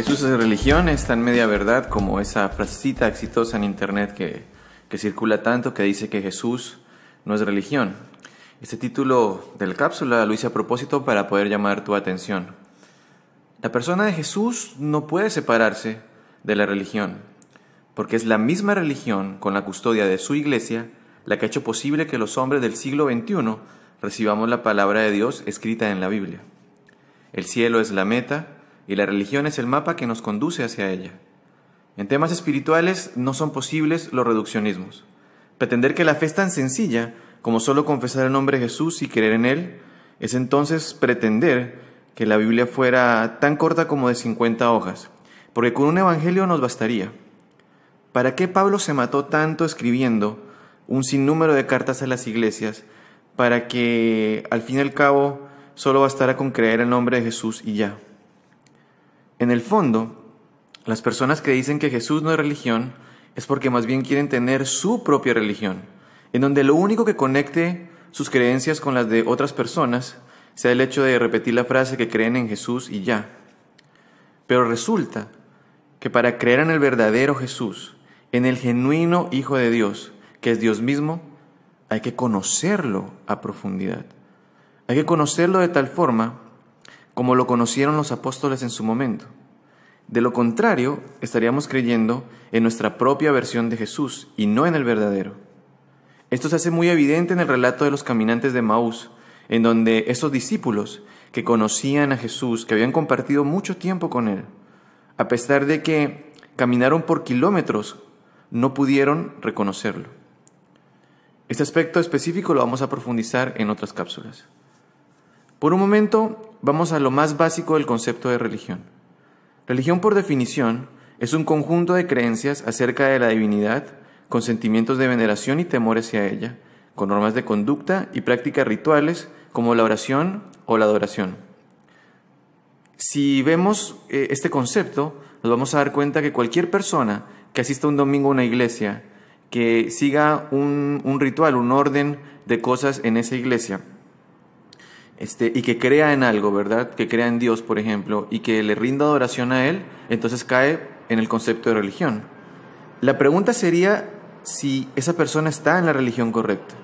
Jesús es religión es tan media verdad como esa frasecita exitosa en internet que circula tanto que dice que Jesús no es religión. Este título de la cápsula lo hice a propósito para poder llamar tu atención. La persona de Jesús no puede separarse de la religión, porque es la misma religión con la custodia de su iglesia la que ha hecho posible que los hombres del siglo XXI recibamos la palabra de Dios escrita en la Biblia. El cielo es la meta y la religión es el mapa que nos conduce hacia ella. En temas espirituales no son posibles los reduccionismos. Pretender que la fe es tan sencilla como solo confesar el nombre de Jesús y creer en Él es entonces pretender que la Biblia fuera tan corta como de 50 hojas, porque con un evangelio nos bastaría. ¿Para qué Pablo se mató tanto escribiendo un sinnúmero de cartas a las iglesias para que al fin y al cabo solo bastara con creer el nombre de Jesús y ya? En el fondo, las personas que dicen que Jesús no es religión es porque más bien quieren tener su propia religión, en donde lo único que conecte sus creencias con las de otras personas sea el hecho de repetir la frase que creen en Jesús y ya. Pero resulta que para creer en el verdadero Jesús, en el genuino Hijo de Dios, que es Dios mismo, hay que conocerlo a profundidad. Hay que conocerlo de tal forma como lo conocieron los apóstoles en su momento. De lo contrario, estaríamos creyendo en nuestra propia versión de Jesús y no en el verdadero. Esto se hace muy evidente en el relato de los caminantes de Emaús, en donde esos discípulos que conocían a Jesús, que habían compartido mucho tiempo con Él, a pesar de que caminaron por kilómetros, no pudieron reconocerlo. Este aspecto específico lo vamos a profundizar en otras cápsulas. Por un momento, vamos a lo más básico del concepto de religión. Religión, por definición, es un conjunto de creencias acerca de la divinidad, con sentimientos de veneración y temor hacia ella, con normas de conducta y prácticas rituales como la oración o la adoración. Si vemos este concepto, nos vamos a dar cuenta que cualquier persona que asista un domingo a una iglesia, que siga un ritual, un orden de cosas en esa iglesia, y que crea en algo, ¿verdad? Que crea en Dios, por ejemplo, y que le rinda adoración a Él, entonces cae en el concepto de religión. La pregunta sería si esa persona está en la religión correcta.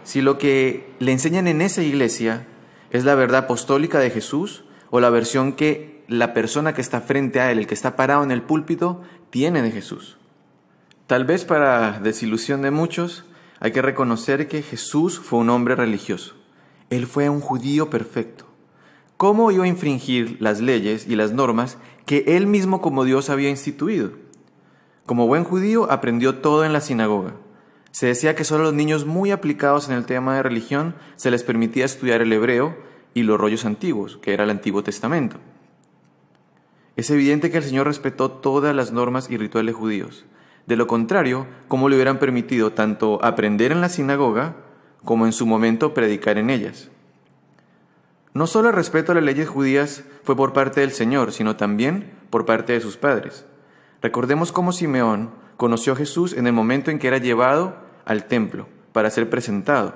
Si lo que le enseñan en esa iglesia es la verdad apostólica de Jesús o la versión que la persona que está frente a Él, el que está parado en el púlpito, tiene de Jesús. Tal vez para desilusión de muchos, hay que reconocer que Jesús fue un hombre religioso. Él fue un judío perfecto. ¿Cómo iba a infringir las leyes y las normas que él mismo como Dios había instituido? Como buen judío aprendió todo en la sinagoga. Se decía que solo los niños muy aplicados en el tema de religión se les permitía estudiar el hebreo y los rollos antiguos, que era el Antiguo Testamento. Es evidente que el Señor respetó todas las normas y rituales judíos. De lo contrario, ¿cómo le hubieran permitido tanto aprender en la sinagoga como en su momento predicar en ellas? No solo el respeto a las leyes judías fue por parte del Señor, sino también por parte de sus padres. Recordemos cómo Simeón conoció a Jesús en el momento en que era llevado al templo para ser presentado.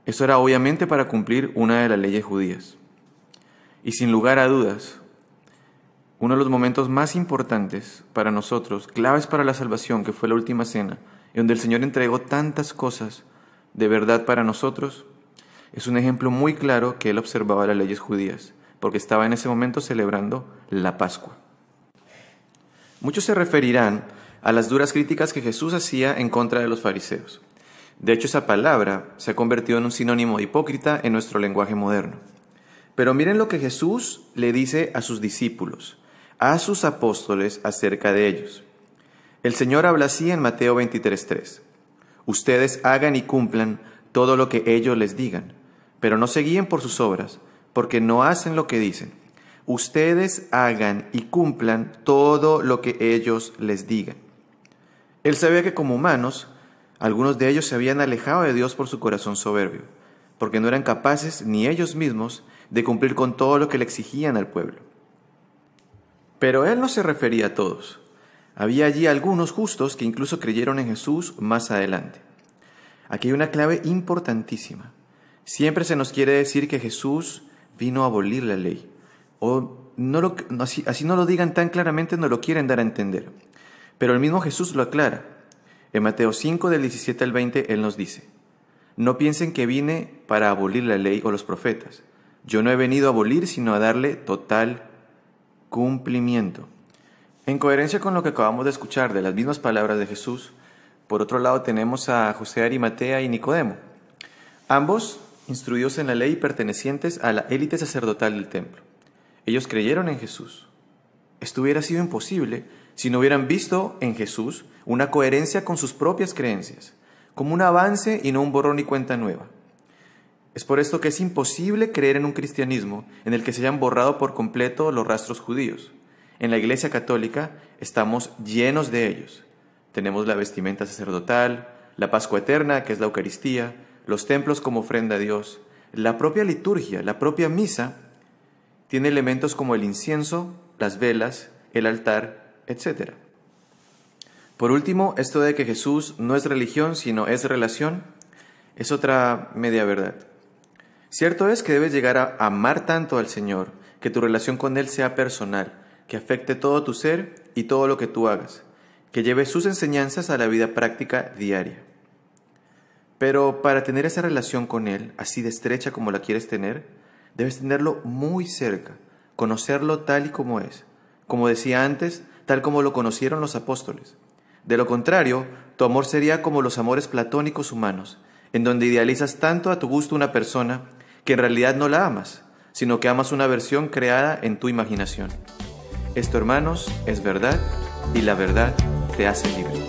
Eso era obviamente para cumplir una de las leyes judías. Y sin lugar a dudas, uno de los momentos más importantes para nosotros, claves para la salvación, que fue la última cena, en donde el Señor entregó tantas cosas de verdad para nosotros, es un ejemplo muy claro que Él observaba las leyes judías, porque estaba en ese momento celebrando la Pascua. Muchos se referirán a las duras críticas que Jesús hacía en contra de los fariseos. De hecho, esa palabra se ha convertido en un sinónimo de hipócrita en nuestro lenguaje moderno. Pero miren lo que Jesús le dice a sus discípulos, a sus apóstoles acerca de ellos. El Señor habla así en Mateo 23:3. Ustedes hagan y cumplan todo lo que ellos les digan, pero no se guíen por sus obras, porque no hacen lo que dicen. Ustedes hagan y cumplan todo lo que ellos les digan. Él sabía que como humanos, algunos de ellos se habían alejado de Dios por su corazón soberbio, porque no eran capaces ni ellos mismos de cumplir con todo lo que le exigían al pueblo. Pero Él no se refería a todos. Había allí algunos justos que incluso creyeron en Jesús más adelante. Aquí hay una clave importantísima. Siempre se nos quiere decir que Jesús vino a abolir la ley, o así no lo digan tan claramente, no lo quieren dar a entender. Pero el mismo Jesús lo aclara. En Mateo 5, del 17 al 20, Él nos dice: no piensen que vine para abolir la ley o los profetas. Yo no he venido a abolir, sino a darle total cumplimiento. En coherencia con lo que acabamos de escuchar de las mismas palabras de Jesús, por otro lado tenemos a José de Arimatea y Nicodemo, ambos instruidos en la ley y pertenecientes a la élite sacerdotal del templo. Ellos creyeron en Jesús. Esto hubiera sido imposible si no hubieran visto en Jesús una coherencia con sus propias creencias, como un avance y no un borrón y cuenta nueva. Es por esto que es imposible creer en un cristianismo en el que se hayan borrado por completo los rastros judíos. En la Iglesia Católica estamos llenos de ellos. Tenemos la vestimenta sacerdotal, la Pascua Eterna, que es la Eucaristía, los templos como ofrenda a Dios, la propia liturgia, la propia misa, tiene elementos como el incienso, las velas, el altar, etc. Por último, esto de que Jesús no es religión, sino es relación, es otra media verdad. Cierto es que debes llegar a amar tanto al Señor, que tu relación con Él sea personal, que afecte todo tu ser y todo lo que tú hagas, que lleve sus enseñanzas a la vida práctica diaria. Pero para tener esa relación con Él, así de estrecha como la quieres tener, debes tenerlo muy cerca, conocerlo tal y como es, como decía antes, tal como lo conocieron los apóstoles. De lo contrario, tu amor sería como los amores platónicos humanos, en donde idealizas tanto a tu gusto una persona que en realidad no la amas, sino que amas una versión creada en tu imaginación. Esto, hermanos, es verdad, y la verdad te hace libre.